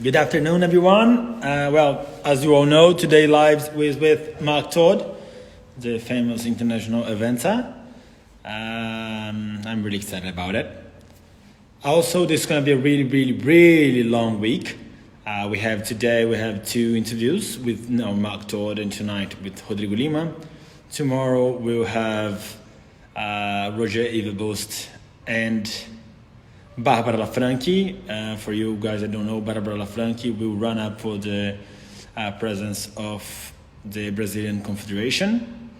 Good afternoon, everyone. Well, as you all know, today live with Mark Todd, the famous international eventer. I'm really excited about it. Also, this is going to be a really long week. We have two interviews with Mark Todd, and tonight with Rodrigo Lima. Tomorrow we'll have Roger Everboost and Barbara Lafranchi. For you guys that don't know, Barbara Lafranchi will run up for the presence of the Brazilian Confederation.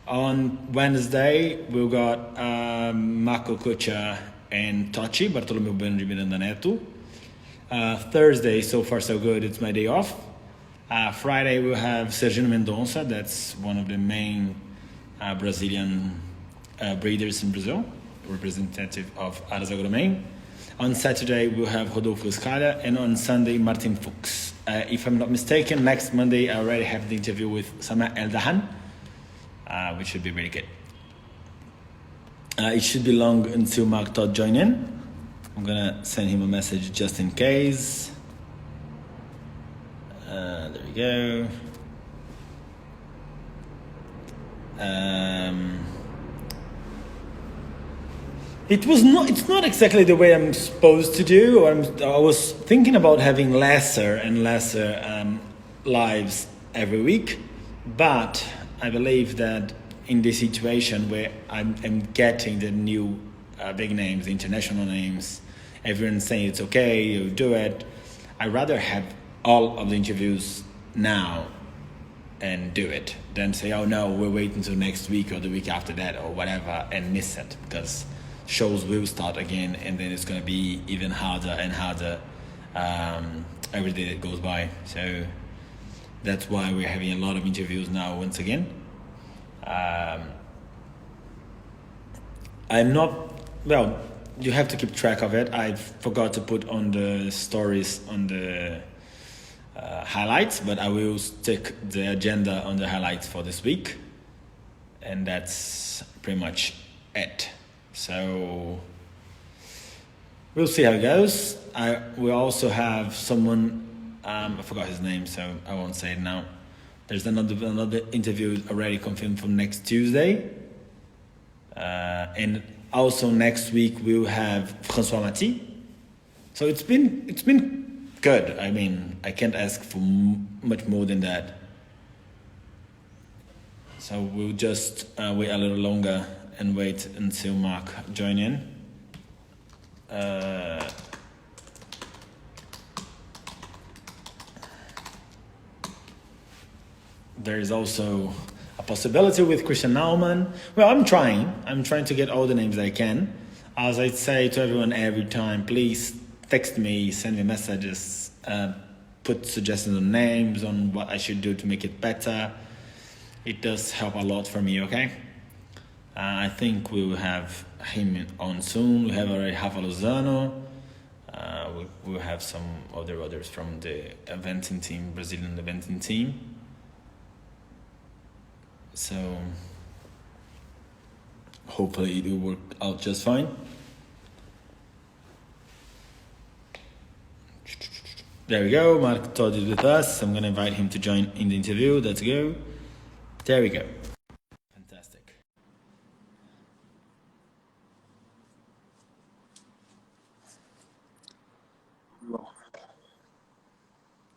On Wednesday, we've got Marco Cocha and Tochi, Bartolomeu Bueno de Miranda Neto. Thursday, so far so good, it's my day off. Friday, we'll have Sergino Mendonça, that's one of the main Brazilian breeders in Brazil, representative of Arasagro. On Saturday, we'll have Rodolfo Escala, and on Sunday, Martin Fuchs. If I'm not mistaken, next Monday, I already have the interview with Sama El Dahan, which should be really good. It should be long until Mark Todd join in. I'm gonna send him a message just in case. There we go. It's not exactly the way I'm supposed to do. I was thinking about having lesser and lesser lives every week, but I believe that in this situation where I'm getting the new big names, the international names, everyone's saying it's okay, you do it. I'd rather have all of the interviews now and do it than say, oh no, we're waiting until next week or the week after that or whatever and miss it, because shows will start again and then it's going to be even harder and harder every day that goes by. So that's why we're having a lot of interviews now once again. You have to keep track of it. I forgot to put on the stories on the highlights, but I will stick the agenda on the highlights for this week, and that's pretty much it. So we'll see how it goes. We also have someone, I forgot his name, so I won't say it now. There's another interview already confirmed for next Tuesday. And also next week we'll have François Mati. So it's been good. I mean, I can't ask for much more than that. So we'll just wait a little longer and wait until Mark join in. There is also a possibility with Christian Naumann. Well, I'm trying to get all the names I can. As I say to everyone every time, please text me, send me messages, put suggestions on names, on what I should do to make it better. It does help a lot for me, okay? I think we will have him on soon. We have already Rafa Lozano. We'll have some others from the eventing team, Brazilian eventing team. So hopefully it will work out just fine. There we go. Mark Todd is with us. I'm going to invite him to join in the interview. Let's go. There we go. Fantastic.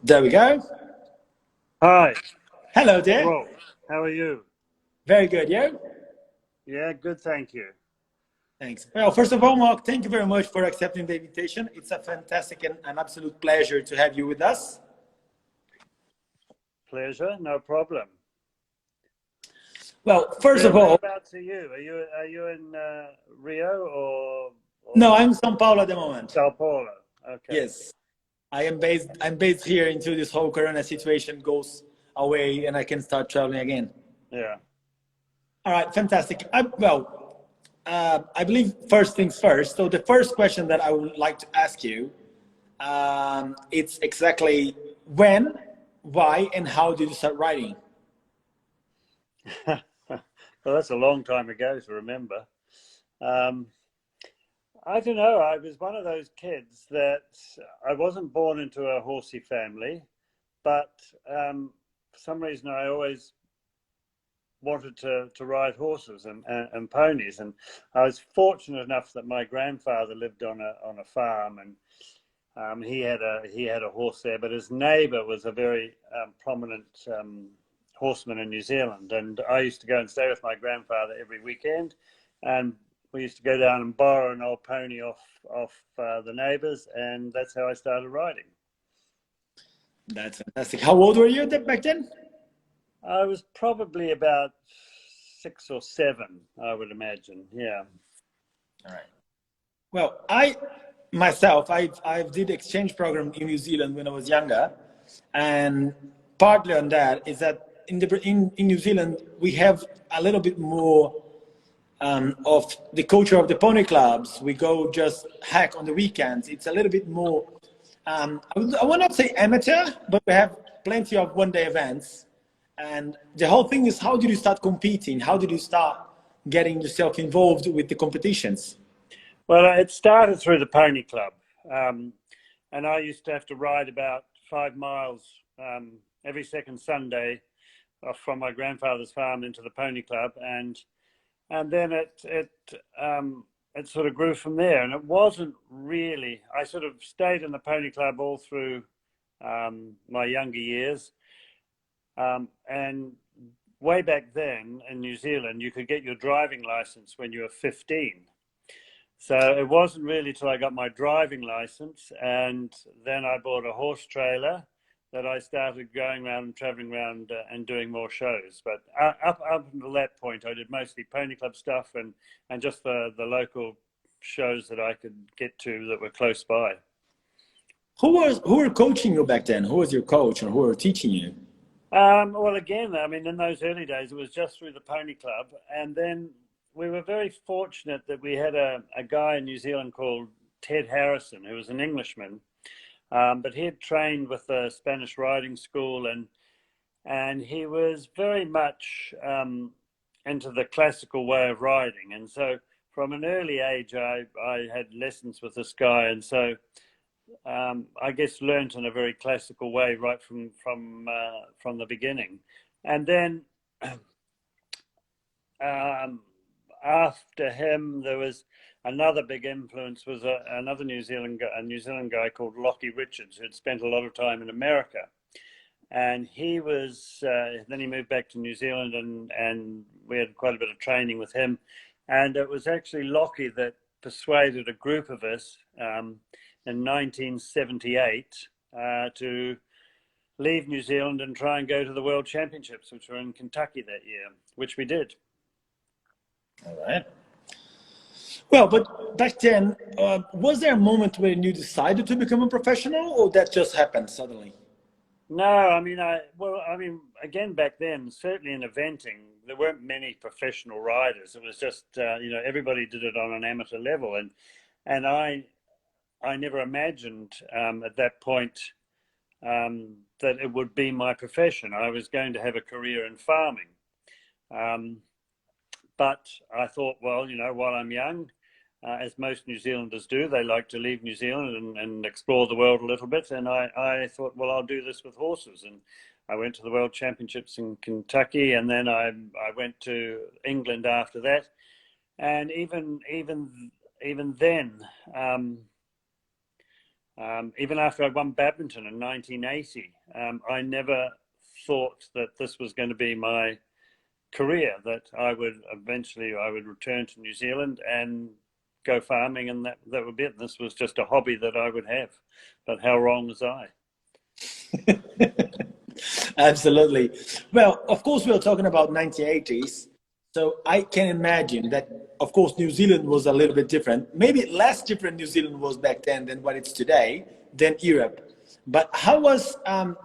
There we go. Hi. Hello there. Hello. How are you? Very good, yeah? Yeah, good, thank you. Thanks. Well, first of all, Mark, thank you very much for accepting the invitation. It's a fantastic and an absolute pleasure to have you with us. Pleasure, no problem. Well, first of all... Whereabouts are you? Are you in Rio or... No, I'm in São Paulo at the moment. Sao Paulo, okay. Yes. I'm based here until this whole corona situation goes away and I can start traveling again. Yeah. All right, fantastic. I believe first things first. So the first question that I would like to ask you, it's exactly when, why, and how did you start writing? Well, that's a long time ago to remember. I don't know. I was one of those kids that I wasn't born into a horsey family, but for some reason I always wanted to ride horses and ponies. And I was fortunate enough that my grandfather lived on a farm, and he had a horse there. But his neighbour was a very prominent horseman in New Zealand, and I used to go and stay with my grandfather every weekend, and we used to go down and borrow an old pony off the neighbours, and that's how I started riding. That's fantastic. How old were you back then? I was probably about 6 or 7, I would imagine. Yeah. All right. Well, I myself, I did exchange program in New Zealand when I was younger, and partly on that is that in New Zealand we have a little bit more of the culture of the pony clubs. We go just hack on the weekends. It's a little bit more. I will not say amateur, but we have plenty of one-day events. And the whole thing is, how did you start competing? How did you start getting yourself involved with the competitions? Well, it started through the pony club. And I used to have to ride about 5 miles every second Sunday from my grandfather's farm into the pony club. And then it sort of grew from there. And it wasn't really, I sort of stayed in the pony club all through my younger years. And way back then in New Zealand, you could get your driving license when you were 15. So it wasn't really till I got my driving license, and then I bought a horse trailer, that I started going around and traveling around and doing more shows. But up until that point, I did mostly pony club stuff and just the local shows that I could get to that were close by. Who were coaching you back then? Who was your coach, or who were teaching you? Well, again, I mean, in those early days, it was just through the pony club. And then we were very fortunate that we had a guy in New Zealand called Ted Harrison, who was an Englishman. But he had trained with the Spanish riding school, and he was very much into the classical way of riding. And so from an early age, I had lessons with this guy. And so I guess learned in a very classical way right from the beginning. And then after him, there was another big influence was another New Zealand guy called Lockie Richards, who had spent a lot of time in America. And he was then he moved back to New Zealand, and we had quite a bit of training with him. And it was actually Lockie that persuaded a group of us in 1978 to leave New Zealand and try and go to the World Championships, which were in Kentucky that year, which we did. All right. Well, but back then, was there a moment when you decided to become a professional, or that just happened suddenly? No, I mean, again, back then, certainly in eventing, there weren't many professional riders. It was just, everybody did it on an amateur level, and I never imagined at that point that it would be my profession. I was going to have a career in farming. But I thought, well, while I'm young, as most New Zealanders do, they like to leave New Zealand and explore the world a little bit. And I thought, well, I'll do this with horses. And I went to the World Championships in Kentucky, and then I went to England after that. And even then, even after I won badminton in 1980, I never thought that this was going to be my career, that I would return to New Zealand and go farming, and that would be it. This was just a hobby that I would have. But how wrong was I? Absolutely. Well, of course, we are talking about 1980s. So I can imagine that, of course, New Zealand was a little bit different. Maybe less different New Zealand was back then than what it's today, than Europe. But how was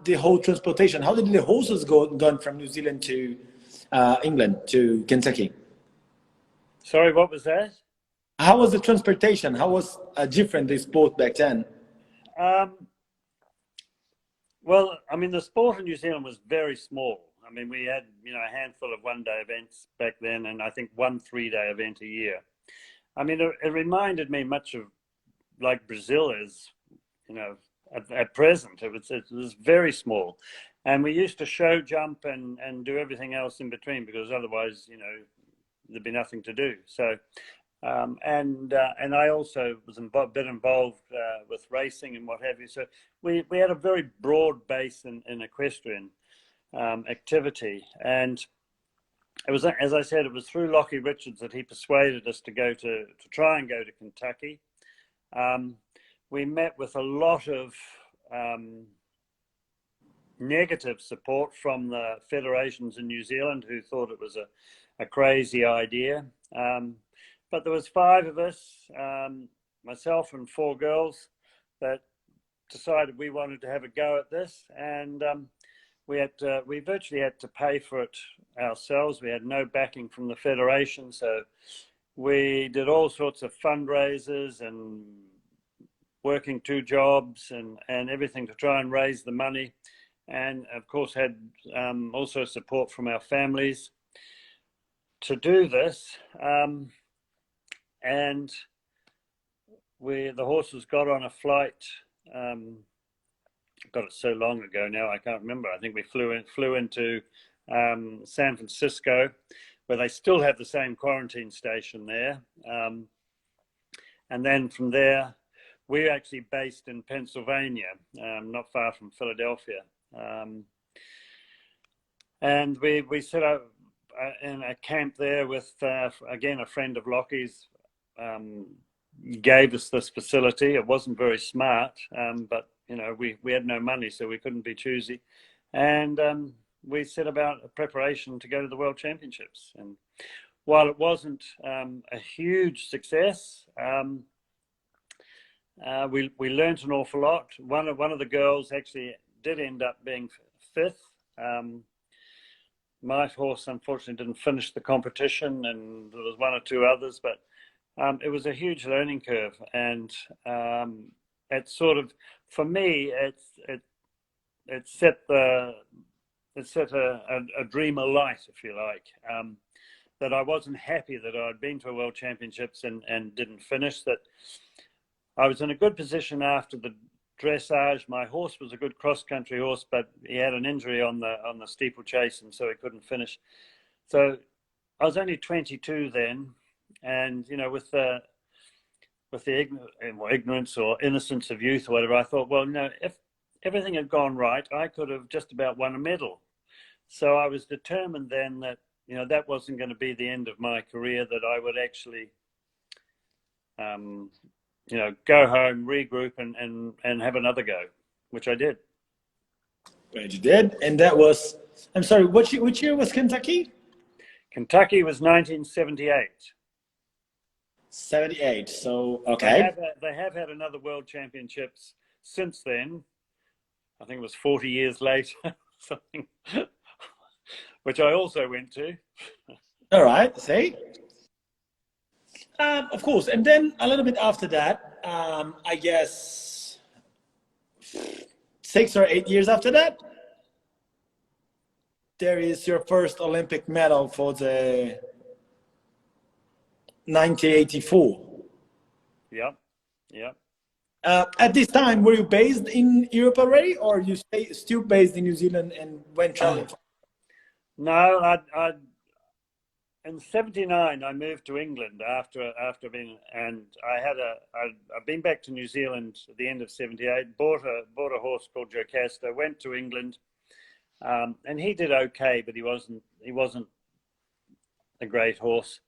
the whole transportation? How did the horses gone from New Zealand to England, to Kentucky? Sorry, what was that? How was the transportation? How was different the sport back then? Well, I mean, the sport in New Zealand was very small. I mean, we had, a handful of one-day events back then, and I think one 3-day event a year. I mean, it reminded me much of like Brazil is, you know, at present. It was very small, and we used to show jump and do everything else in between, because otherwise, you know, there'd be nothing to do. So, and I also was a bit involved with racing and what have you. So we had a very broad base in equestrian activity, and it was, as I said, it was through Lockie Richards that he persuaded us to try and go to Kentucky. We met with a lot of negative support from the federations in New Zealand, who thought it was a crazy idea. But there was 5 of us, myself and 4 girls, that decided we wanted to have a go at this, and we virtually had to pay for it ourselves. We had no backing from the federation, so we did all sorts of fundraisers and working 2 jobs and everything to try and raise the money, and of course had also support from our families to do this. And the horses got on a flight. God, it's so long ago now, I can't remember. I think we flew into San Francisco, where they still have the same quarantine station there. And then from there, we're actually based in Pennsylvania, not far from Philadelphia. And we set up in a camp there with, again, a friend of Lockie's. Gave us this facility. It wasn't very smart, but you know, we had no money, so we couldn't be choosy. And we set about a preparation to go to the World Championships. And while it wasn't a huge success, we learned an awful lot. One of the girls actually did end up being 5th. My horse unfortunately didn't finish the competition, and there was 1 or 2 others, but it was a huge learning curve, and it sort of, for me, it set a dream alight, if you like. That I wasn't happy that I'd been to a World Championships and didn't finish. That I was in a good position after the dressage. My horse was a good cross-country horse, but he had an injury on the steeplechase, and so he couldn't finish. So I was only 22 then. And, you know, with the ignorance or innocence of youth or whatever, I thought, well, no, if everything had gone right, I could have just about won a medal. So I was determined then that, you know, that wasn't going to be the end of my career, that I would actually, you know, go home, regroup, and have another go, which I did. Right, you did. And that was, I'm sorry, which year was Kentucky? Kentucky was 1978. 78. So okay. They have had another World Championships since then. I think it was 40 years later, something, which I also went to. All right. See. Of course, and then a little bit after that, I guess 6 or 8 years after that, there is your first Olympic medal for the 1984. Yeah. At this time, were you based in Europe already, or you still based in New Zealand and went traveling? No, in '79 I moved to England after being, and I've been back to New Zealand at the end of '78. Bought a horse called Jocasta. Went to England, and he did okay, but he wasn't a great horse.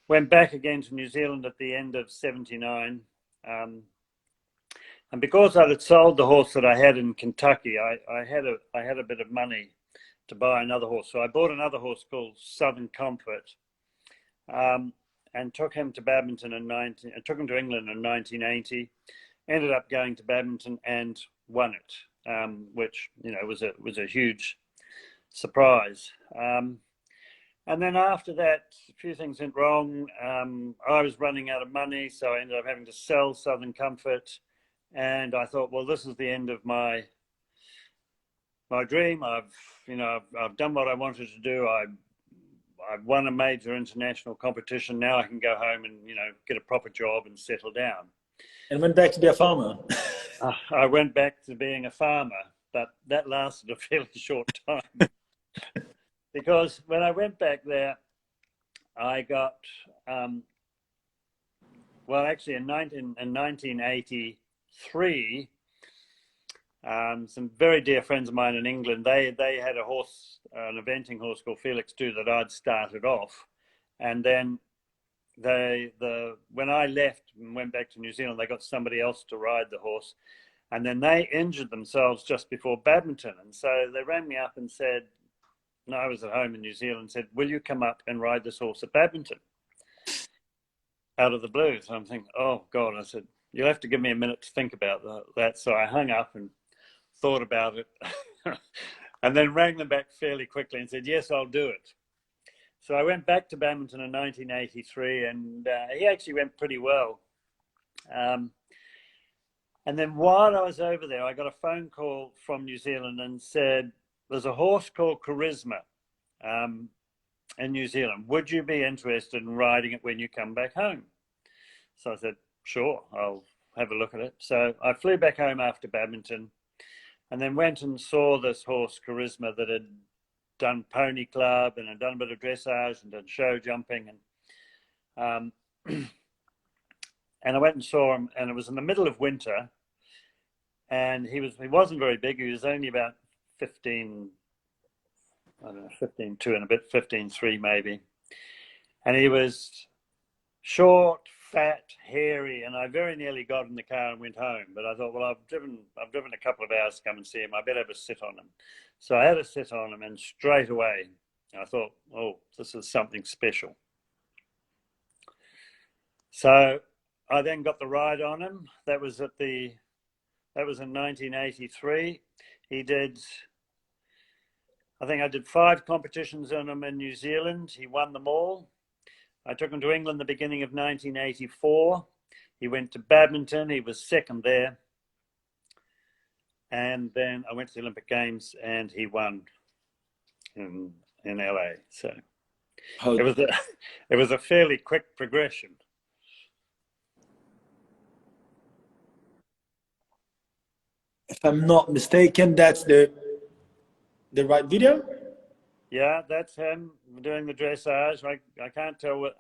Went back again to New Zealand at the end of '79, and because I had sold the horse that I had in Kentucky, I had a bit of money to buy another horse. So I bought another horse called Southern Comfort, and took him to Badminton took him to England in 1980. Ended up going to Badminton and won it, which, you know, was a huge surprise. And then after that, a few things went wrong. I was running out of money, so I ended up having to sell Southern Comfort. And I thought, well, this is the end of my dream. I've done what I wanted to do. I've won a major international competition. Now I can go home and, you know, get a proper job and settle down. And went back to be a farmer. I went back to being a farmer, but that lasted a fairly short time. Because when I went back there, I got, well, actually in 1983, some very dear friends of mine in England, they had a horse, an eventing horse called Felix too, that I'd started off. And then when I left and went back to New Zealand, they got somebody else to ride the horse. And then they injured themselves just before badminton. And so they rang me up and said, no, I was at home in New Zealand, said, will you come up and ride this horse at badminton? Out of the blue. So I'm thinking, oh God, I said, you'll have to give me a minute to think about that. So I hung up and thought about it and then rang them back fairly quickly and said, yes, I'll do it. So I went back to badminton in 1983 and he actually went pretty well. And then while I was over there, I got a phone call from New Zealand and said, there's a horse called Charisma in New Zealand. Would you be interested in riding it when you come back home? So I said, sure, I'll have a look at it. So I flew back home after badminton and then went and saw this horse, Charisma, that had done pony club and had done a bit of dressage and done show jumping. And I went and saw him, and it was in the middle of winter. And he wasn't very big. He was only about 15, I don't know, 15.2 and a bit, 15.3 maybe. And he was short, fat, hairy, and I very nearly got in the car and went home. But I thought, well, I've driven a couple of hours to come and see him. I better have a sit on him. So I had a sit on him, and straight away I thought, oh, this is something special. So I then got the ride on him. That was in 1983. He did, I think I did 5 competitions on him in New Zealand. He won them all. I took him to England the beginning of 1984. He went to badminton. He was second there. And then I went to the Olympic Games and he won in LA. So it was a fairly quick progression. If I'm not mistaken, that's the right video? Yeah, that's him doing the dressage. I can't tell what.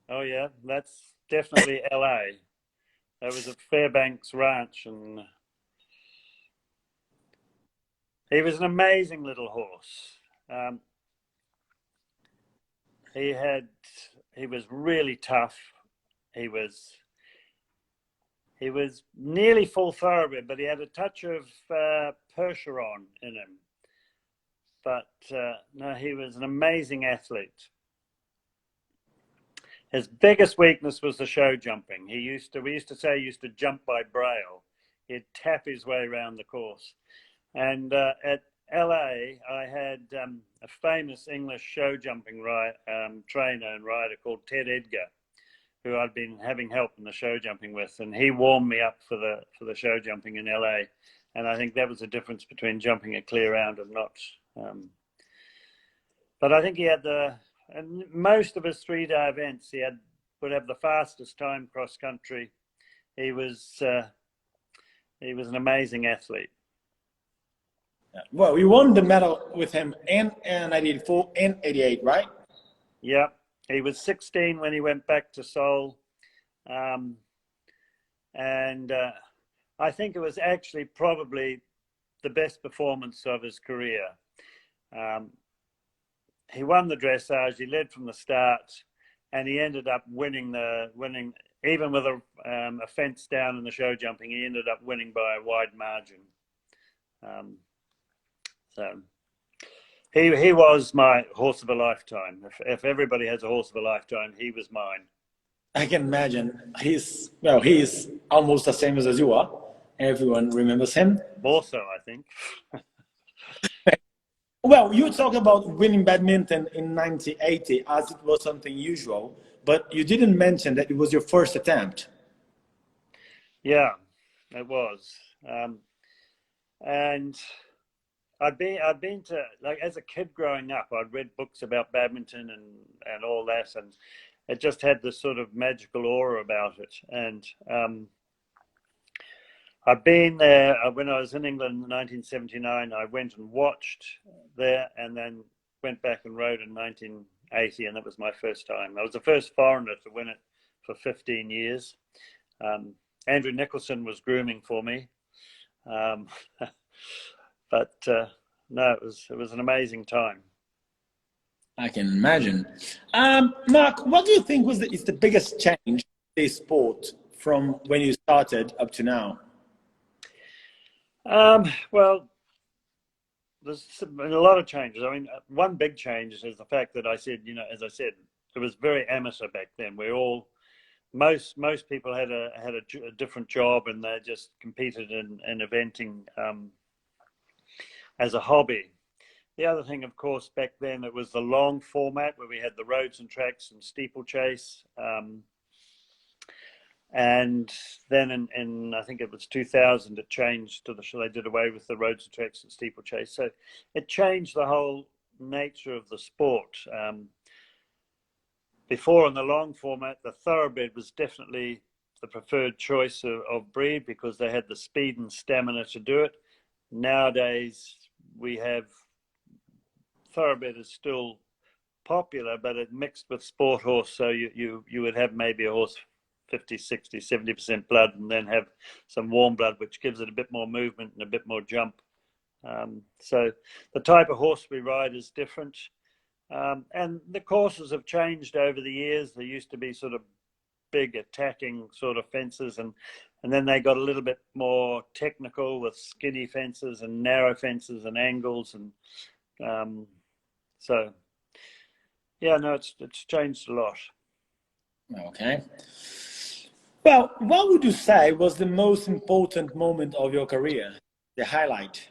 Oh yeah, that's definitely LA. That was at Fairbanks Ranch, and he was an amazing little horse. He was really tough. He was nearly full thoroughbred, but he had a touch of Percheron in him. But no, he was an amazing athlete. His biggest weakness was the show jumping. We used to say he used to jump by braille. He'd tap his way around the course. And at LA, I had a famous English show jumping trainer and rider called Ted Edgar, who I'd been having help in the show jumping with, and he warmed me up for the show jumping in LA. And I think that was the difference between jumping a clear round and not. But I think he had and most of his 3-day events, he would have the fastest time cross country. He was an amazing athlete. Well, you won the medal with him in 84 and 88, right? Yeah, he was 16 when he went back to Seoul, and I think it was actually probably the best performance of his career. He won the dressage, he led from the start, and he ended up winning even with a fence down in the show jumping, he ended up winning by a wide margin. So he was my horse of a lifetime. If everybody has a horse of a lifetime, he was mine. I can imagine. He's almost the same as you are. Everyone remembers him. More so, I think. Well, you talk about winning badminton in 1980 as it was something usual, but you didn't mention that it was your first attempt. Yeah, it was. And I'd been to, like, as a kid growing up, I'd read books about badminton and all that, and it just had this sort of magical aura about it. And I've been there when I was in England in 1979. I went and watched there, and then went back and rode in 1980, and that was my first time. I was the first foreigner to win it for 15 years. Andrew Nicholson was grooming for me. But no, it was an amazing time. I can imagine. Mark, what do you think is the biggest change in this sport from when you started up to now? Well, there's been a lot of changes. I mean, one big change is the fact that as I said, it was very amateur back then. Most people had a different job, and they just competed in eventing as a hobby. The other thing, of course, back then, it was the long format where we had the roads and tracks and steeplechase. And then in I think it was 2000, it changed to they did away with the roads and tracks and steeplechase. So it changed the whole nature of the sport. Before, in the long format, the thoroughbred was definitely the preferred choice of breed because they had the speed and stamina to do it. Nowadays, we have thoroughbred is still popular, but it mixed with sport horse. So you would have maybe a horse 50, 60, 70% blood, and then have some warm blood, which gives it a bit more movement and a bit more jump. So the type of horse we ride is different. And the courses have changed over the years. There used to be sort of big attacking sort of fences, and then they got a little bit more technical with skinny fences and narrow fences and angles. And so, yeah, no, it's changed a lot. Okay. Well, what would you say was the most important moment of your career, the highlight?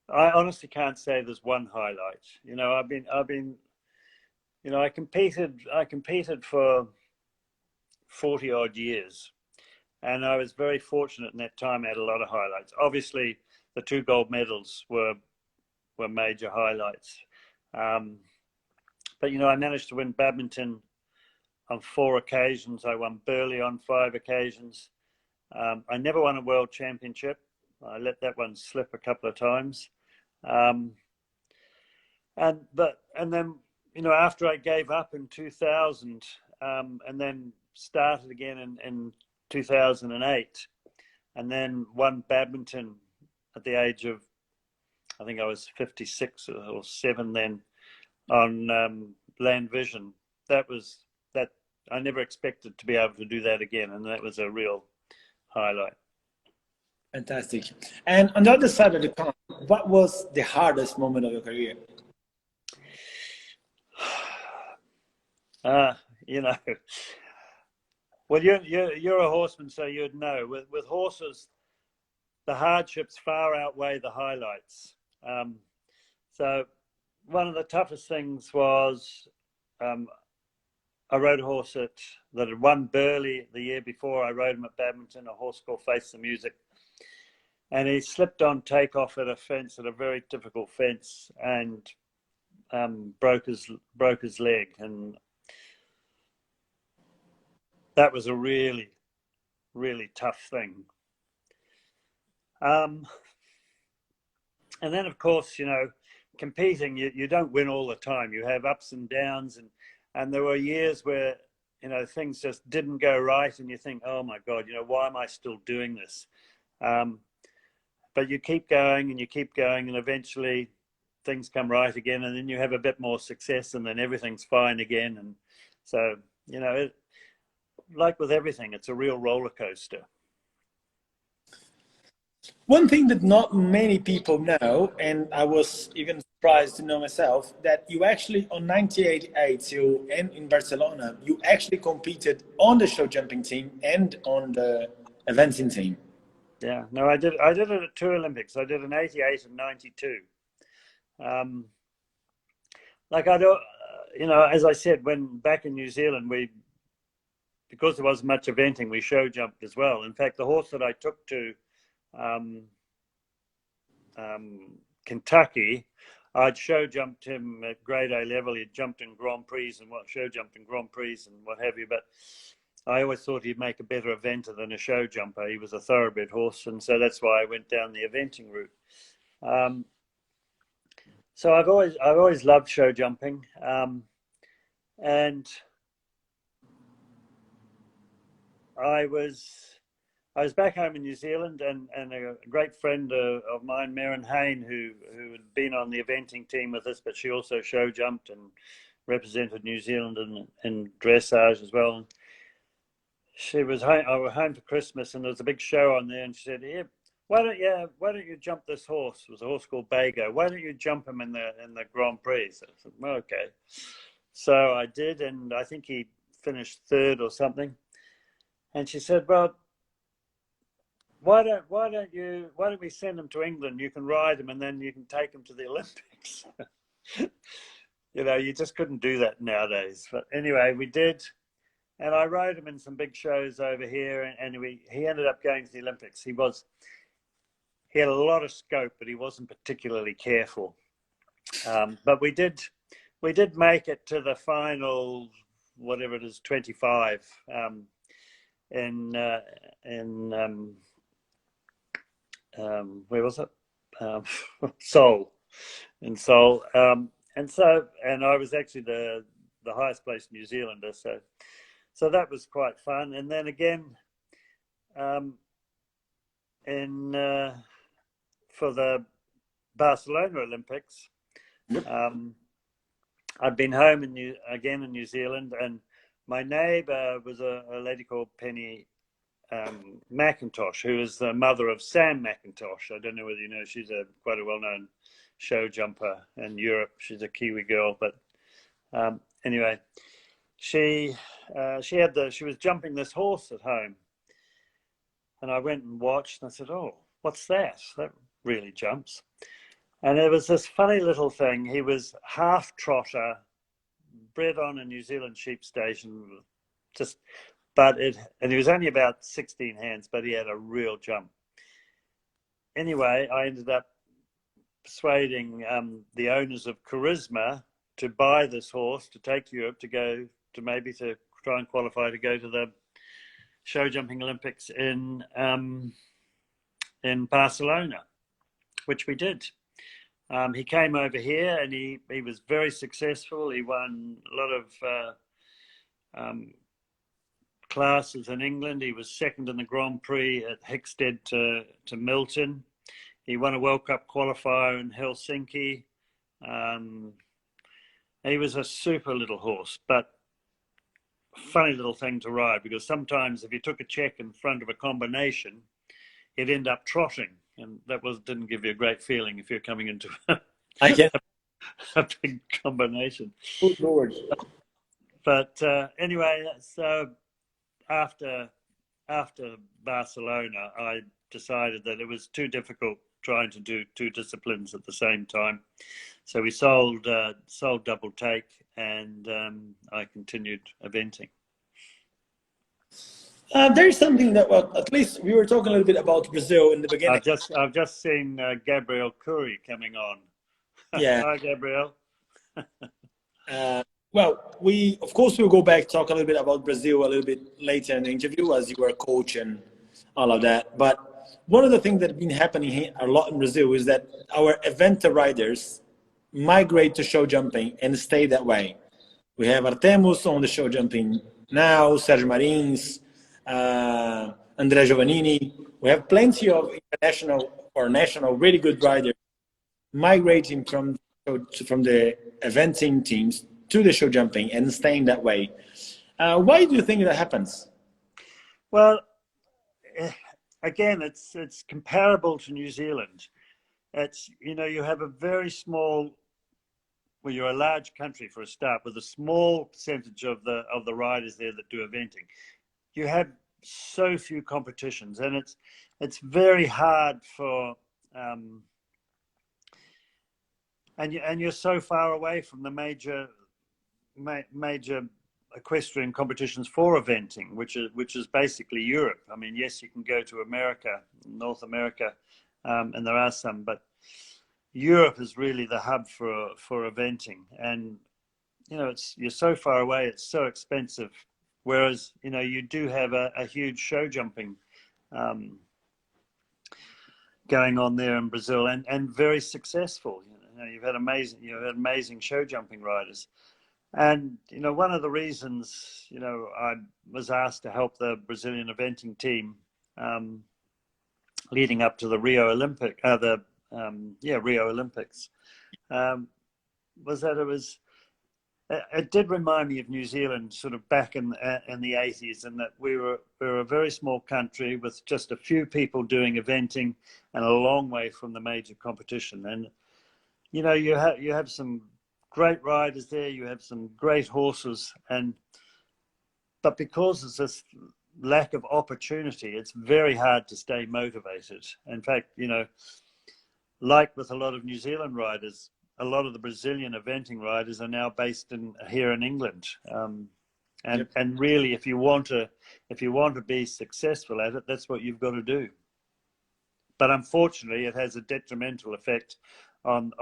I honestly can't say there's one highlight. I've been, I competed for 40 odd years, and I was very fortunate in that time. I had a lot of highlights. Obviously, the 2 gold medals were major highlights. But I managed to win badminton on 4 occasions. I won Burghley on 5 occasions. I never won a world championship. I let that one slip a couple of times. And then after I gave up in 2000, and then started again in 2008, and then won badminton at the age of, I think I was 56 or 7 then, on Land Vision. That I never expected to be able to do that again, and that was a real highlight. Fantastic. And on the other side of the coin, what was the hardest moment of your career? Well, you're a horseman, so you'd know. With horses, the hardships far outweigh the highlights. So one of the toughest things was I rode a horse that had won Burghley the year before. I rode him at badminton, a horse called Face the Music. And he slipped on takeoff at a fence, at a very difficult fence, and broke his leg. And that was a really, really tough thing. And then, of course, competing, you don't win all the time. You have ups and downs, and there were years where things just didn't go right, and you think, oh my God, why am I still doing this? But you keep going and you keep going, and eventually things come right again, and then you have a bit more success, and then everything's fine again. And so, like with everything, it's a real roller coaster. One thing that not many people know, and I was even surprised to know myself, that you actually, on 1988, in Barcelona, you actually competed on the show jumping team and on the eventing team. Yeah, no, I did it at 2 Olympics. I did in 88 and 92. Like I don't, as I said, when back in New Zealand, because there wasn't much eventing, we show jumped as well. In fact, the horse that I took to Kentucky, I'd show jumped him at grade A level. He'd jumped in Grand Prix and show jumped in Grand Prix and what have you. But I always thought he'd make a better eventer than a show jumper. He was a thoroughbred horse, and so that's why I went down the eventing route. So I've always loved show jumping, and I was back home in New Zealand, and a great friend of mine, Maren Hain, who had been on the eventing team with us, but she also show jumped and represented New Zealand in dressage as well. And she was home. I was home for Christmas, and there was a big show on there, and she said, "Here, why don't you jump this horse?" It was a horse called Bago. "Why don't you jump him in the Grand Prix?" So I said, "Well, okay." So I did, and I think he finished third or something. And she said, "Well, why don't we send him to England? You can ride him, and then you can take him to the Olympics." You know, you just couldn't do that nowadays. But anyway, we did, and I rode him in some big shows over here, and he ended up going to the Olympics. He had a lot of scope, but he wasn't particularly careful. But we did make it to the final, whatever it is, 25. Where was it? Seoul, in Seoul, and I was actually the highest placed New Zealander, so that was quite fun. And then again, for the Barcelona Olympics, I'd been home in New Zealand, and my neighbour was a lady called Penny McIntosh, who is the mother of Sam McIntosh. I don't know whether you know, she's quite a well-known show jumper in Europe. She's a Kiwi girl, but anyway, she was jumping this horse at home, and I went and watched, and I said, "Oh, what's that? That really jumps." And it was this funny little thing. He was half trotter, bred on a New Zealand sheep station, and he was only about 16 hands, but he had a real jump. Anyway, I ended up persuading the owners of Charisma to buy this horse to take to Europe, to go to maybe to try and qualify to go to the show jumping Olympics in Barcelona, which we did. He came over here, and he was very successful. He won a lot of classes in England. He was second in the Grand Prix at Hickstead to Milton. He won a World Cup qualifier in Helsinki. He was a super little horse, but funny little thing to ride, because sometimes if you took a check in front of a combination, he'd end up trotting. And that didn't give you a great feeling if you're coming into a big combination. Good Lord. But anyway, so after Barcelona, I decided that it was too difficult trying to do two disciplines at the same time. So we sold Double Take, and I continued eventing. There's something that, well, at least we were talking a little bit about Brazil in the beginning. I've just seen Gabriel Curry coming on. Yeah. Hi, Gabriel. Well, of course we'll go back, talk a little bit about Brazil a little bit later in the interview, as you were a coach and all of that. But one of the things that's been happening here a lot in Brazil is that our eventer riders migrate to show jumping and stay that way. We have Artemus on the show jumping now, Sergio Marins, Andrea Giovannini. We have plenty of international or national really good riders migrating from the eventing teams to the show jumping and staying that way. Why do you think that happens? Well, again, it's comparable to New Zealand. It's, you have a very small, well, you're a large country for a start, with a small percentage of the riders there that do eventing. You have so few competitions, and it's very hard for and you're so far away from the major equestrian competitions for eventing, which is basically Europe. I mean, yes, you can go to America, North America, and there are some, but Europe is really the hub for eventing, and you're so far away, it's so expensive. Whereas you do have a huge show jumping going on there in Brazil, and very successful. You've had amazing show jumping riders. And one of the reasons I was asked to help the Brazilian eventing team leading up to the Rio Olympics was that it did remind me of New Zealand, sort of back in the 80s, and that we were a very small country with just a few people doing eventing, and a long way from the major competition. And you have some great riders there, you have some great horses, but because there's this lack of opportunity, it's very hard to stay motivated. In fact, like with a lot of New Zealand riders, a lot of the Brazilian eventing riders are now based here in England. And really, if you want to be successful at it, that's what you've got to do. But unfortunately, it has a detrimental effect on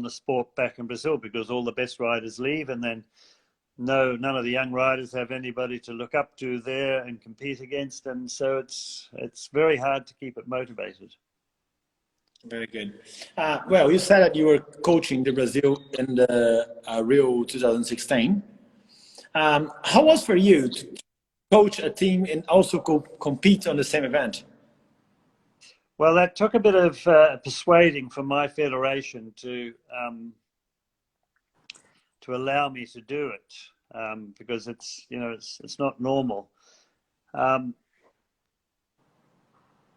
the sport back in Brazil, because all the best riders leave, and then none of the young riders have anybody to look up to there and compete against, and so it's very hard to keep it motivated. Very good. Well, you said that you were coaching the Brazil in the Rio 2016. How was for you to coach a team and also compete on the same event? Well, that took a bit of persuading from my federation to allow me to do it, because it's not normal.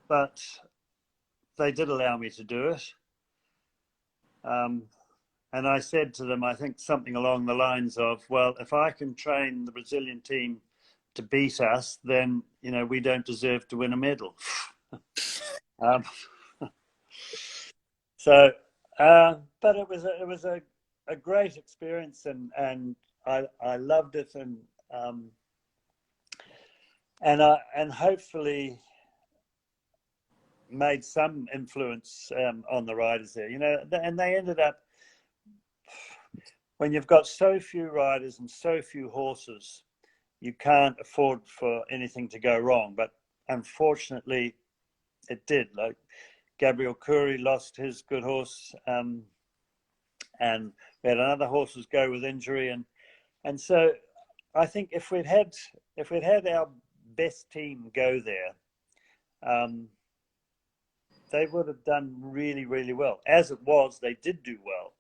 But they did allow me to do it. And I said to them, I think something along the lines of, well, if I can train the Brazilian team to beat us, then, we don't deserve to win a medal. But it was a great experience, and I loved it, and hopefully made some influence on the riders there. And they ended up, when you've got so few riders and so few horses, you can't afford for anything to go wrong. But unfortunately, it did. Like Gabriel Cury lost his good horse, and we had another horses go with injury, and so I think if we'd had our best team go there, they would have done really, really well. As it was, they did do well,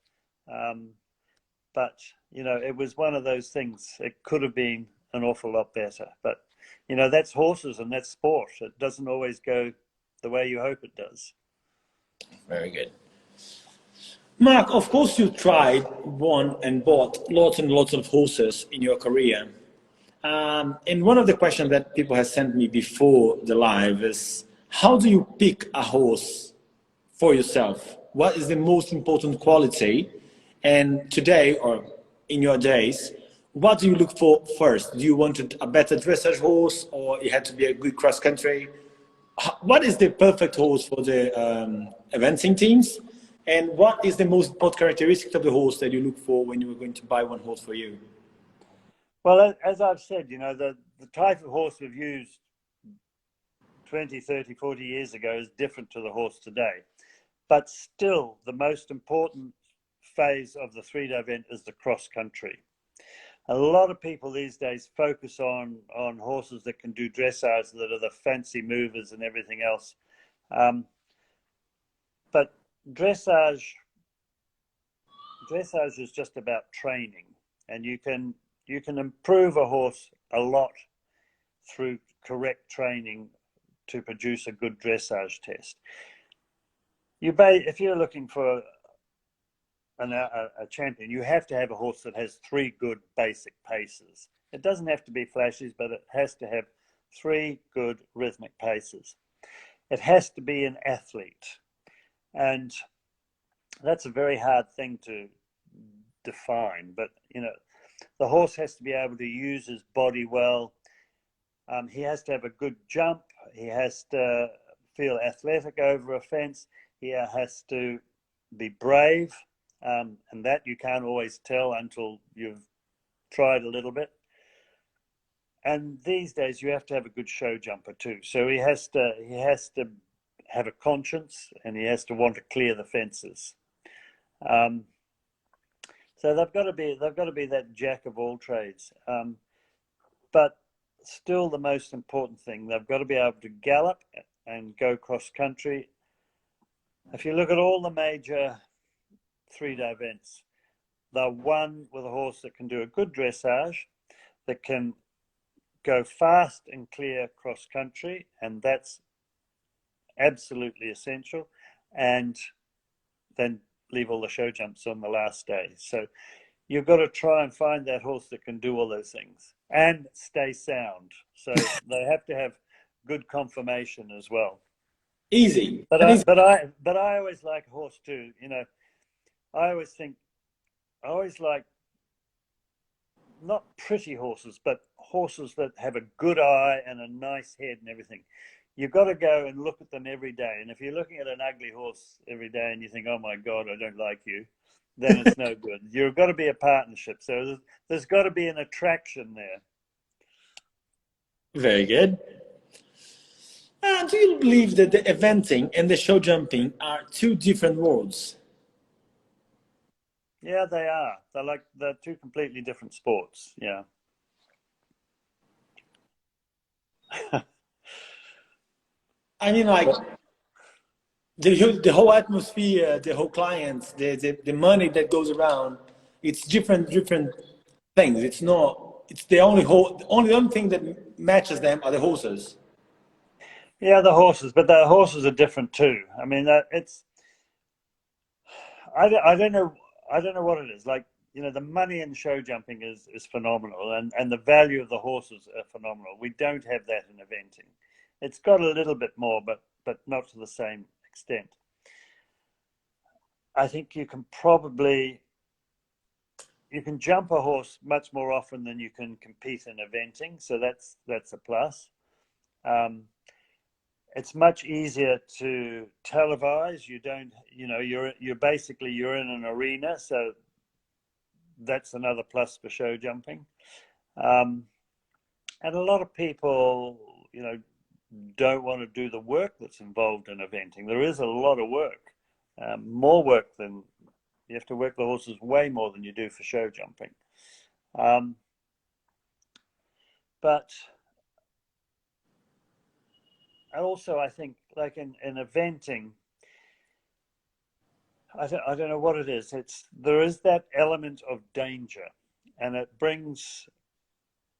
but it was one of those things. It could have been an awful lot better, but that's horses and that's sport. It doesn't always go the way you hope it does. Very good. Mark, of course you tried, won and bought lots and lots of horses in your career. And one of the questions that people have sent me before the live is, how do you pick a horse for yourself? What is the most important quality? And today, or in your days, what do you look for first? Do you want a better dressage horse, or it had to be a good cross country? What is the perfect horse for the eventing teams? And what is the most important characteristic of the horse that you look for when you are going to buy one horse for you? Well, as I've said, the type of horse we've used 20, 30, 40 years ago is different to the horse today. But still, the most important phase of the 3-day event is the cross country. A lot of people these days focus on horses that can do dressage, that are the fancy movers and everything else. But dressage is just about training, and you can improve a horse a lot through correct training to produce a good dressage test. If you're looking for a champion, you have to have a horse that has 3 good basic paces. It doesn't have to be flashes, but it has to have 3 good rhythmic paces. It has to be an athlete, and that's a very hard thing to define. But the horse has to be able to use his body well. He has to have a good jump. He has to feel athletic over a fence. He has to be brave, and that you can't always tell until you've tried a little bit. And these days you have to have a good show jumper too. So he has to have a conscience, and he has to want to clear the fences. So they've got to be that jack of all trades. But still, the most important thing, they've got to be able to gallop and go cross country. If you look at all the major 3-day events, they're won with a horse that can do a good dressage, that can go fast and clear cross country, and that's absolutely essential, and then leave all the show jumps on the last day. So you've got to try and find that horse that can do all those things and stay sound. So they have to have good conformation as well. Easy. But I always like a horse too. You know, I always like not pretty horses, but horses that have a good eye and a nice head and everything. You've got to go and look at them every day. And if you're looking at an ugly horse every day and you think, oh my God, I don't like you, then it's no good. You've got to be a partnership. So there's got to be an attraction there. Very good. Do you believe that the eventing and the show jumping are two different worlds? Yeah, they are. They're two completely different sports. Yeah. I mean, like the whole atmosphere, the whole clients, the money that goes around, it's different things. It's not. It's the only thing that matches them are the horses. Yeah, the horses, but the horses are different too. I mean, I don't know what it is. Like, you know, the money in show jumping is phenomenal, and the value of the horses are phenomenal. We don't have that in eventing. It's got a little bit more, but not to the same extent. I think you can jump a horse much more often than you can compete in eventing, so that's a plus. It's much easier to televise. You're basically in an arena, so that's another plus for show jumping. And a lot of people, you know, don't want to do the work that's involved in eventing. There is a lot of work, more work than you have to work the horses way more than you do for show jumping. But also, I think, like in eventing, I don't know what it is. There is that element of danger, and it brings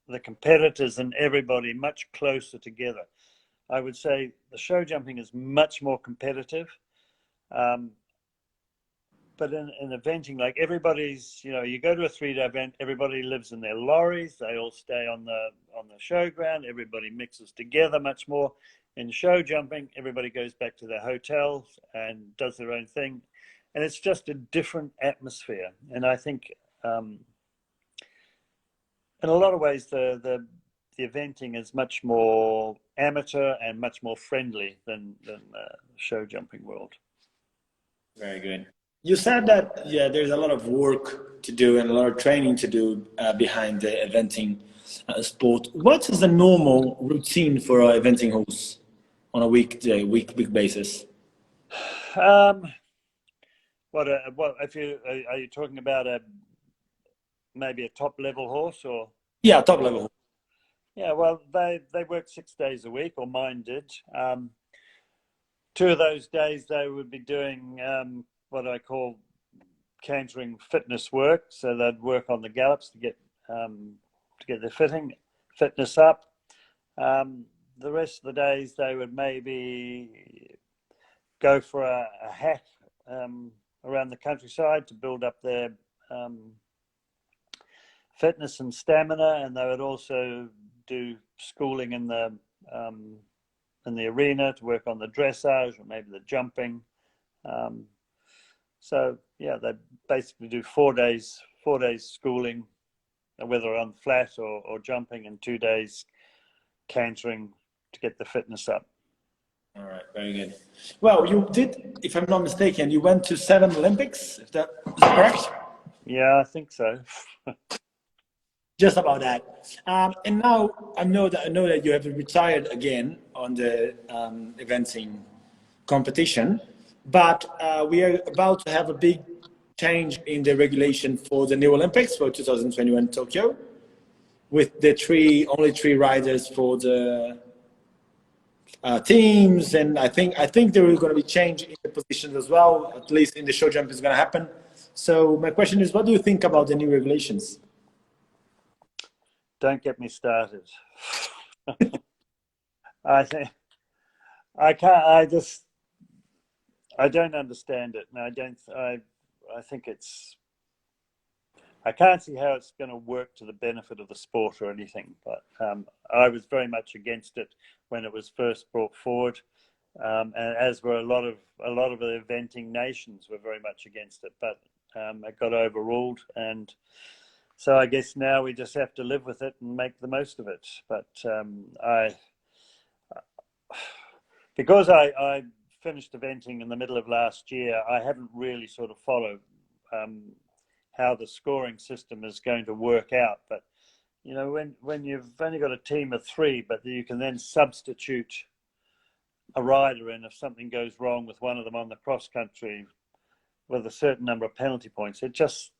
the competitors and everybody much closer together. I would say the show jumping is much more competitive, but in eventing, like everybody's, you know, you go to a 3-day event, everybody lives in their lorries, they all stay on the showground, everybody mixes together much more. In show jumping, everybody goes back to their hotels and does their own thing, and it's just a different atmosphere. And I think, in a lot of ways, the eventing is much more amateur and much more friendly than the show jumping world. Very good. You said that, yeah, there's a lot of work to do and a lot of training to do behind the eventing sport. What is the normal routine for an eventing horse on a week basis? What if are you talking about maybe a top level horse or? Yeah, top level. Yeah, well, they work 6 days a week, or mine did. 2 of those days they would be doing what I call cantering fitness work. So they'd work on the gallops to get their fitness up. The rest of the days they would maybe go for a hack around the countryside to build up their fitness and stamina, and they would also do schooling in the arena to work on the dressage or maybe the jumping. So yeah, they basically do 4 days schooling, whether on flat or jumping, and 2 days cantering to get the fitness up. All right, very good. Well, you did, if I'm not mistaken, you went to 7 Olympics, if that is correct? Yeah, I think so. Just about that. And now I know that you have retired again on the eventing competition, but we are about to have a big change in the regulation for the new Olympics for 2021 Tokyo, with the only three riders for the teams, and I think there is going to be change in the positions as well. At least in the show jump is going to happen. So my question is, what do you think about the new regulations? Don't get me started. I think I can't. I don't understand it, and I don't. I think it's. I can't see how it's going to work to the benefit of the sport or anything. But I was very much against it when it was first brought forward, and as were a lot of the eventing nations were very much against it. But it got overruled, and so I guess now we just have to live with it and make the most of it. But because I finished eventing in the middle of last year, I haven't really sort of followed how the scoring system is going to work out. But you know, when you've only got a team of three, but you can then substitute a rider in if something goes wrong with one of them on the cross country with a certain number of penalty points, it just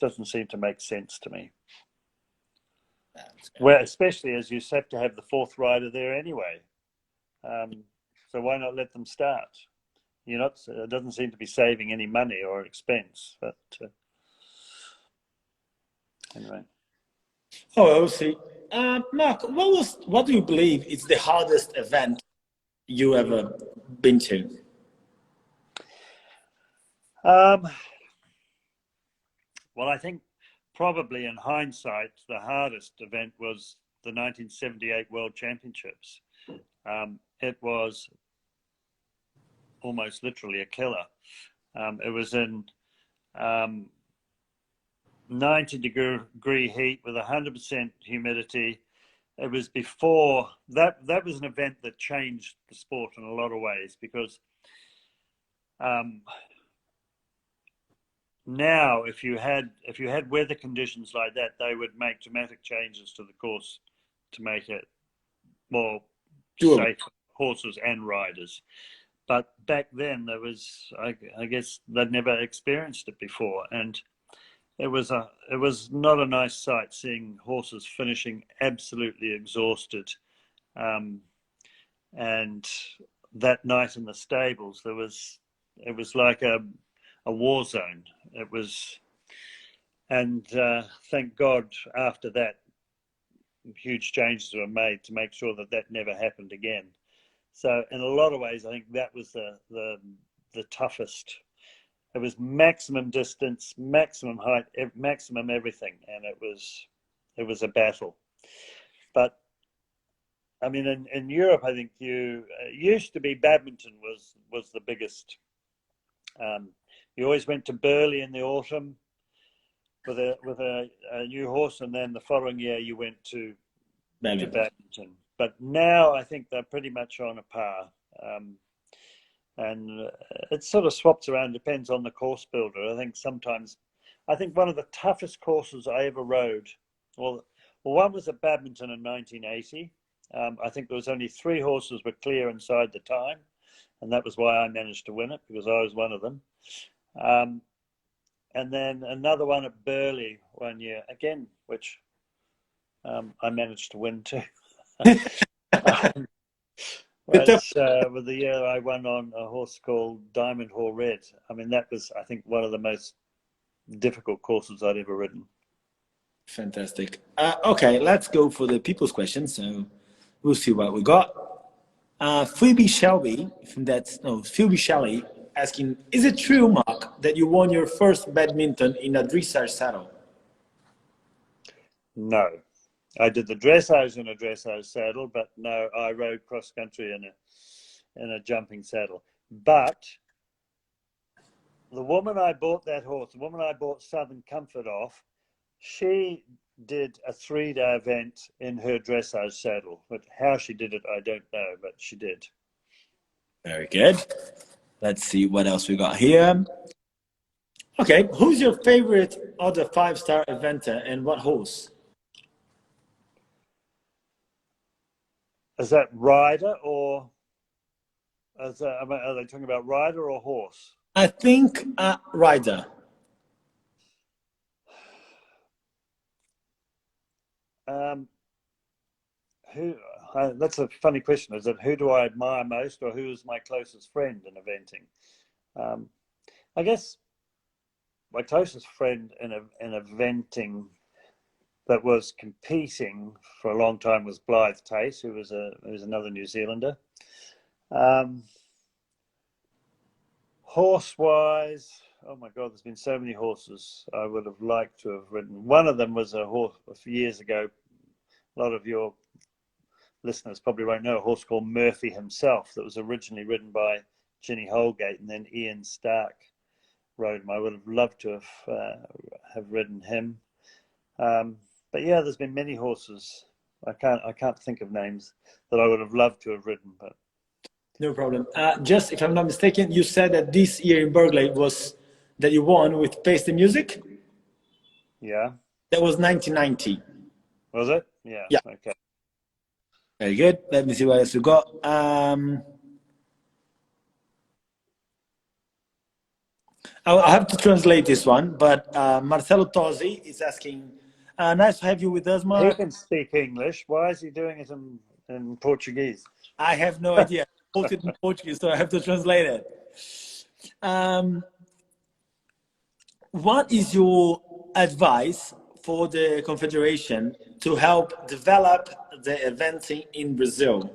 doesn't seem to make sense to me. Well, especially as you have to have the fourth rider there anyway. So why not let them start? It doesn't seem to be saving any money or expense. But anyway. Oh, we'll see. Mark, what do you believe is the hardest event you ever been to? Well, I think probably in hindsight, the hardest event was the 1978 World Championships. It was almost literally a killer. It was in 90-degree heat with 100% humidity. It was before that was an event that changed the sport in a lot of ways, because now if you had weather conditions like that, they would make dramatic changes to the course to make it more safe for horses and riders. But back then there was, I guess they'd never experienced it before, and it was not a nice sight seeing horses finishing absolutely exhausted. And that night in the stables, it was like a war zone. It was, and thank God after that, huge changes were made to make sure that never happened again. So in a lot of ways, I think that was the toughest. It was maximum distance, maximum height, maximum everything, and it was a battle. But I mean, in Europe, I think used to be badminton was the biggest. You always went to Burley in the autumn with a new horse, and then the following year you went to badminton. But now I think they're pretty much on a par. And it sort of swaps around, depends on the course builder. I think one of the toughest courses I ever rode, well one was at badminton in 1980. I think there was only 3 horses were clear inside the time, and that was why I managed to win it, because I was one of them. And then another one at Burley one year, again, which I managed to win too. With the year I won on a horse called Diamond Hall Red. I mean, that was, I think, one of the most difficult courses I'd ever ridden. Fantastic. Okay, let's go for the people's questions. So we'll see what we got. Phoebe Shelley asking, is it true, Mark, that you won your first badminton in a dressage saddle? No. I did the dressage in a dressage saddle, but no, I rode cross country in a jumping saddle. But the woman I bought that horse, the woman I bought Southern Comfort off, she did a 3-day event in her dressage saddle. But how she did it, I don't know, but she did. Very good. Let's see what else we got here. Okay, who's your favorite other five-star eventer and what horse? Is that rider or are they talking about rider or horse? I think rider. That's a funny question. Is it who do I admire most, or who is my closest friend in eventing? I guess my closest friend in eventing that was competing for a long time was Blythe Tate, who was another New Zealander. Horse-wise, oh my God, there's been so many horses I would have liked to have ridden. One of them was a horse a few years ago. A lot of your listeners probably won't know, a horse called Murphy himself that was originally ridden by Ginny Holgate, and then Ian Stark rode him. I would have loved to have ridden him. But yeah, there's been many horses. I can't think of names that I would have loved to have ridden, but no problem. Just if I'm not mistaken, you said that this year in Burghley was that you won with Face the Music. Yeah, that was 1990. Was it? Yeah. Yeah. Okay. Very good. Let me see what else we got. I have to translate this one, but Marcelo Tosi is asking, nice to have you with us, Mark. He can speak English. Why is he doing it in Portuguese? I have no idea. I wrote it in Portuguese, so I have to translate it. What is your advice for the Confederation to help develop the events in Brazil?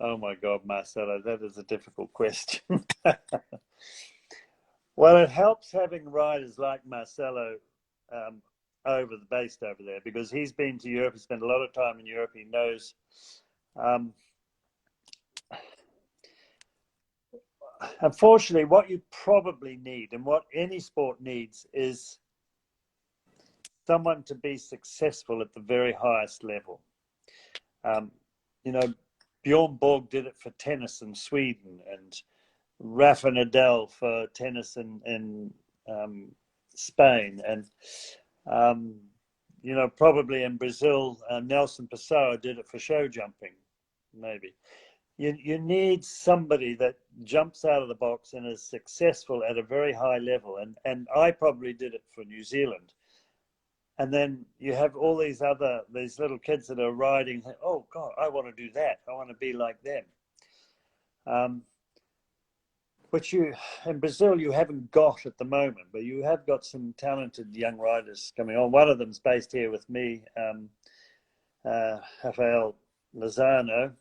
Oh my God, Marcelo, that is a difficult question. Well, it helps having riders like Marcelo based over there, because he's been to Europe, he spent a lot of time in Europe, he knows. Unfortunately, what you probably need, and what any sport needs, is someone to be successful at the very highest level. Bjorn Borg did it for tennis in Sweden, and Rafa Nadal for tennis in Spain, and probably in Brazil, Nelson Pessoa did it for show jumping, maybe. You need somebody that jumps out of the box and is successful at a very high level, and I probably did it for New Zealand. And then you have all these little kids that are riding, think, oh God, I want to do that. I want to be like them. Which in Brazil you haven't got at the moment, but you have got some talented young riders coming on. One of them's based here with me, Rafael Lozano.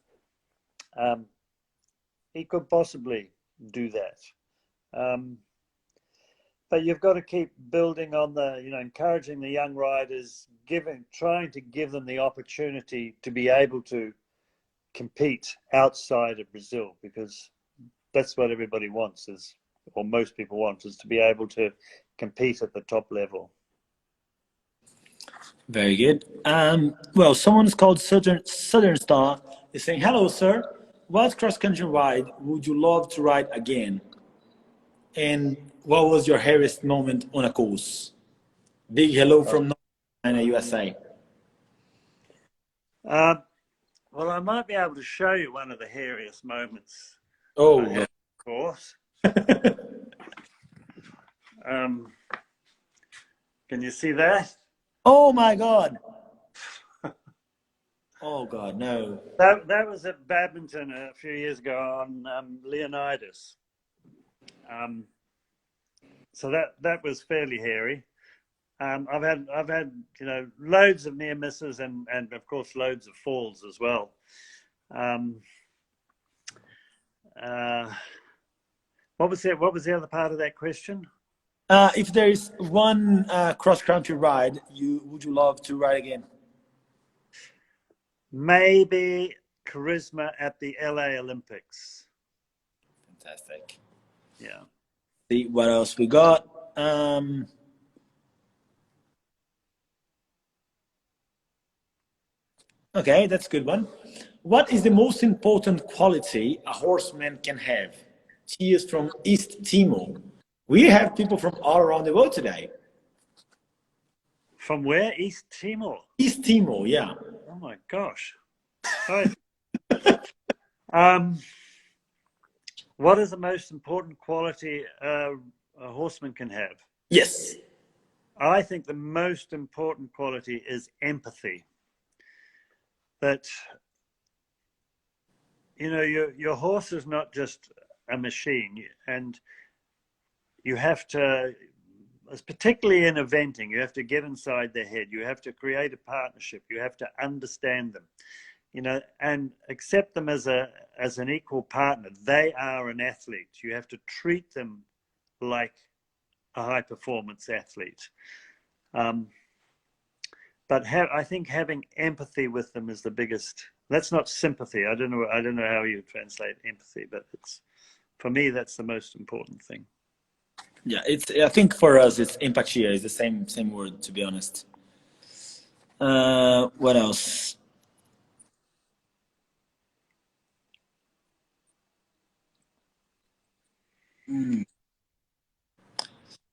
He could possibly do that. But you've got to keep building on encouraging the young riders, trying to give them the opportunity to be able to compete outside of Brazil, because that's what everybody wants, or most people want, is to be able to compete at the top level. Very good. Well, someone's called Southern Star is saying, hello, sir. What cross-country ride would you love to ride again? And what was your happiest moment on a course? Big hello from North Carolina, USA. Well, I might be able to show you one of the hairiest moments. Oh, of course. Can you see that? Oh my God. Oh God, no. That was at badminton a few years ago on Leonidas. So that was fairly hairy. I've had loads of near misses and of course loads of falls as well. What was the other part of that question? If there is one cross-country ride would you love to ride again? Maybe Charisma at the LA Olympics. Fantastic. Yeah. See what else we got. Okay, that's a good one. What is the most important quality a horseman can have? Cheers from East Timor. We have people from all around the world today. From where? East Timor? East Timor, yeah. Oh my gosh. Right. What is the most important quality a horseman can have? Yes. I think the most important quality is empathy. That, you know, your horse is not just a machine, and you have to, particularly in eventing, you have to get inside their head. You have to create a partnership. You have to understand them, you know, and accept them as an equal partner. They are an athlete. You have to treat them like a high performance athlete. But I think having empathy with them is the biggest. That's not sympathy. I don't know how you translate empathy, but for me, that's the most important thing. Yeah, I think for us, it's empatia is the same word, to be honest. What else?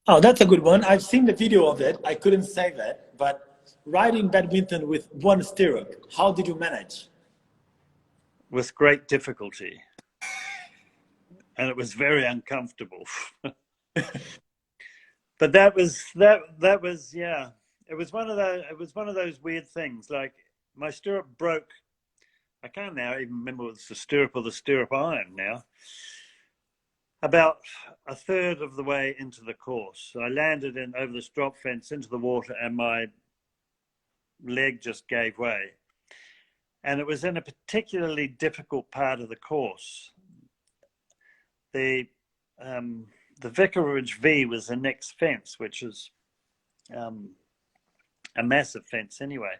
Oh, that's a good one. I've seen the video of it. I couldn't say that, but riding badminton with one stirrup, how did you manage? With great difficulty. And it was very uncomfortable. But that was yeah. It was one of those weird things. Like my stirrup broke. I can't now even remember whether it's the stirrup or the stirrup iron now. About a third of the way into the course, I landed over this drop fence into the water, and my leg just gave way. And it was in a particularly difficult part of the course. The Vicarage V was the next fence, which is a massive fence anyway.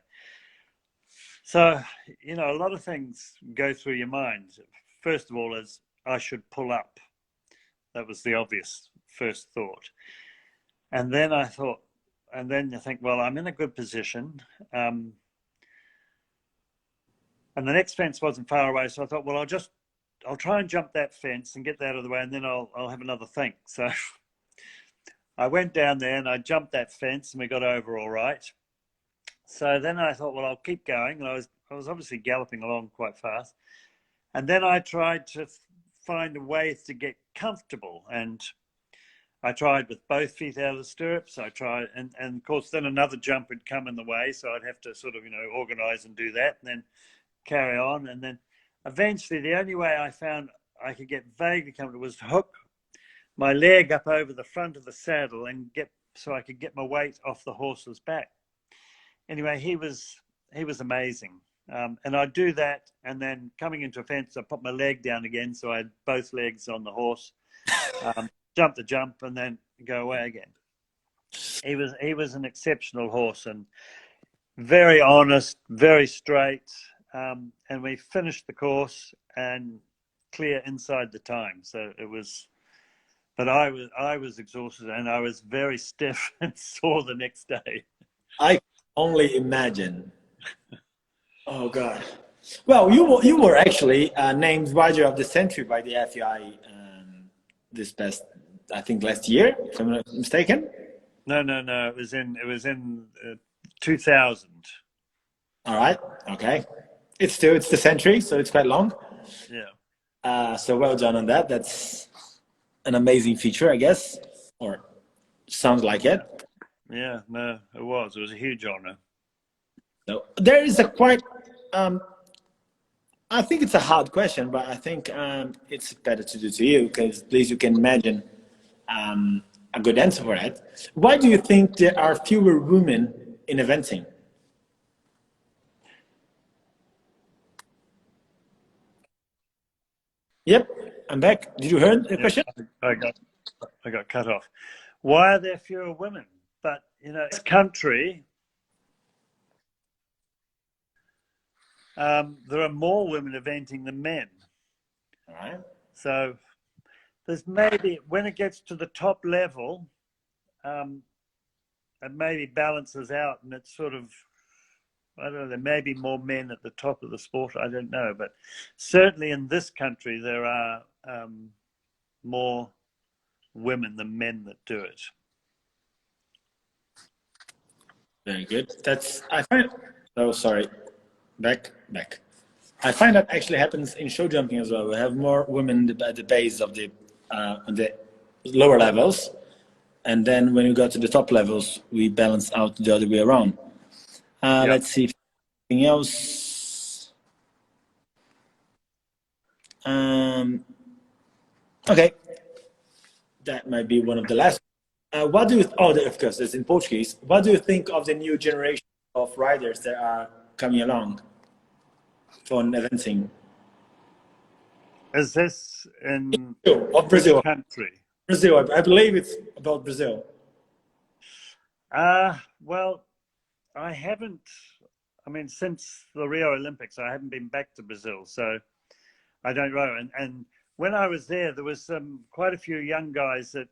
So, you know, a lot of things go through your mind. First of all, is I should pull up. That was the obvious first thought. And then I thought, and then you think, well, I'm in a good position. And the next fence wasn't far away. So I thought, well, I'll try and jump that fence and get that out of the way, and then I'll have another think. So I went down there and I jumped that fence, and we got over all right. So then I thought, well, I'll keep going. And I was obviously galloping along quite fast. And then I tried to find a way to get comfortable. And I tried with both feet out of the stirrups. I tried, and of course, then another jump would come in the way. So I'd have to sort of, you know, organize and do that, and then carry on. And then eventually, the only way I found I could get vaguely comfortable was to hook my leg up over the front of the saddle and so I could get my weight off the horse's back. Anyway, he was amazing. And I'd do that, and then coming into a fence, I put my leg down again, so I had both legs on the horse, jump the jump, and then go away again. He was an exceptional horse, and very honest, very straight, and we finished the course and clear inside the time. So it was, but I was exhausted, and I was very stiff and sore the next day. I only imagine. Oh God. Well, you were actually named Rider of the Century by the FEI this past, I think, last year, if I'm not mistaken. No. It was in 2000. All right. Okay. It's the century, so it's quite long. Yeah. So well done on that. That's an amazing feature, I guess, or sounds like it. Yeah. No, it was a huge honor. So there is a quite. I think it's a hard question, but I think it's better to do to you because at least you can imagine a good answer for it. Why do you think there are fewer women in eventing? Yep, I'm back. Did you hear the question? I got cut off. Why are there fewer women? But you know, this country, there are more women eventing than men. All right. So there's maybe, when it gets to the top level, it maybe balances out, and it's sort of I don't know, there may be more men at the top of the sport, I don't know, but certainly in this country there are more women than men that do it. Very good. I find. Oh, sorry. Back. I find that actually happens in show jumping as well. We have more women at the base of the lower levels, and then when we go to the top levels, we balance out the other way around. Yep. Let's see if anything else. Okay, that might be one of the last. What do you? Of course, it's in Portuguese. What do you think of the new generation of riders that are coming along for eventing? Is this in Of Brazil? which country? Brazil. I believe it's about Brazil. Well, I haven't. I mean, since the Rio Olympics, I haven't been back to Brazil, so I don't know. And when I was there was quite a few young guys that,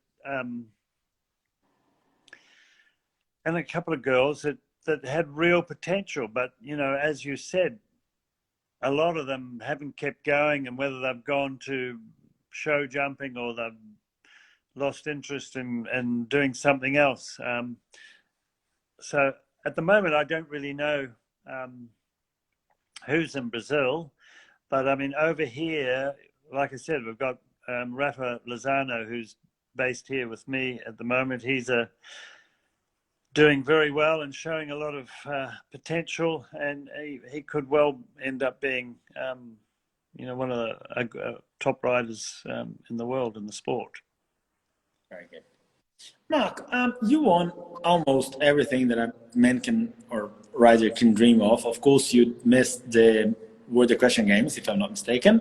and a couple of girls that had real potential. But, you know, as you said, a lot of them haven't kept going, and whether they've gone to show jumping or they've lost interest in doing something else. So at the moment, I don't really know who's in Brazil. But I mean, over here, like I said, we've got Rafa Lozano, who's based here with me at the moment. He's doing very well and showing a lot of potential, and he could well end up being, you know, one of the top riders in the world in the sport. Very good. Mark, you won almost everything that a man can or rider can dream of. Of course, you missed the World Question Games, if I'm not mistaken.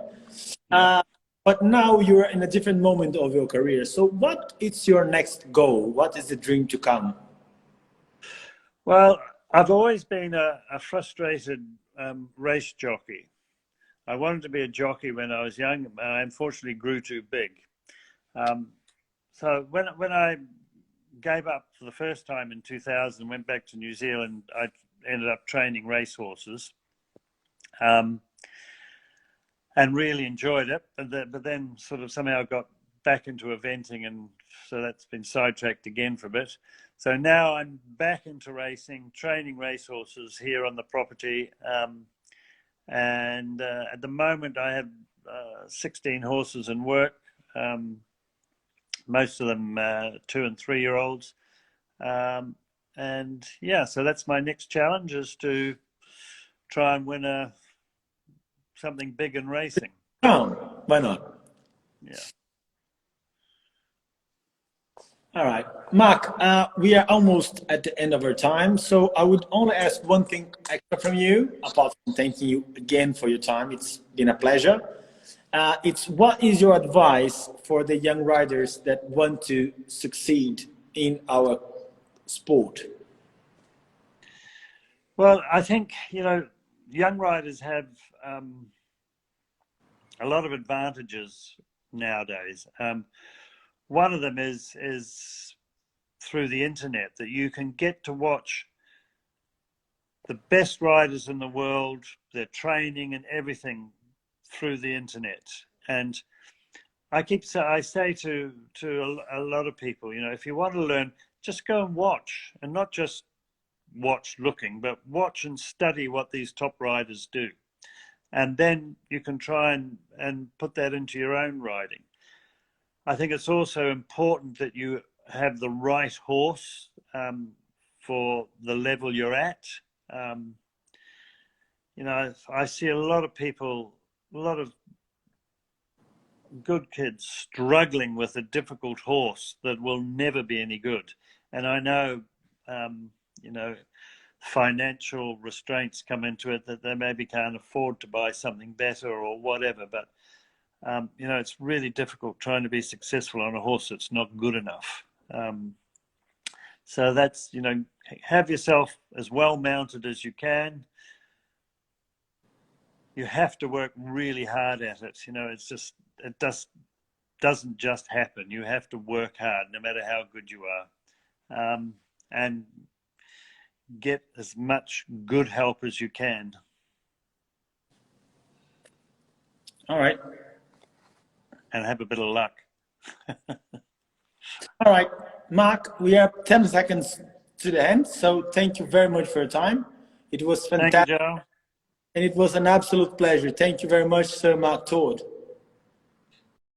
Yeah. But now you're in a different moment of your career. So what is your next goal? What is the dream to come? Well, I've always been a frustrated race jockey. I wanted to be a jockey when I was young. I unfortunately grew too big. So when I gave up for the first time in 2000, went back to New Zealand, I ended up training racehorses. And really enjoyed it, but then sort of somehow got back into eventing, and so that's been sidetracked again for a bit. So now I'm back into racing, training racehorses here on the property, and at the moment I have 16 horses in work, most of them 2 and 3 year olds, and yeah, so that's my next challenge, is to try and win something big in racing. Oh, why not? Yeah. All right. Mark, we are almost at the end of our time, so I would only ask one thing extra from you, apart from thanking you again for your time. It's been a pleasure. It's what is your advice for the young riders that want to succeed in our sport? Well, I think, you know, young riders have a lot of advantages nowadays. One of them is through the internet, that you can get to watch the best riders in the world, their training and everything through the internet. And I say to a lot of people, you know, if you want to learn, just go and watch, and not just watch looking, but watch and study what these top riders do. And then you can try and put that into your own riding. I think it's also important that you have the right horse for the level you're at. You know, I see a lot of people, a lot of good kids struggling with a difficult horse that will never be any good. And I know, you know, financial restraints come into it, that they maybe can't afford to buy something better or whatever, but you know, it's really difficult trying to be successful on a horse that's not good enough. So that's, you know, have yourself as well mounted as you can. You have to work really hard at it. You know, it doesn't just happen. You have to work hard no matter how good you are. And get as much good help as you can. All right. And have a bit of luck. All right, Mark, we are 10 seconds to the end, so thank you very much for your time. It was fantastic. Thank you, Joe. And it was an absolute pleasure. Thank you very much, Sir Mark Todd.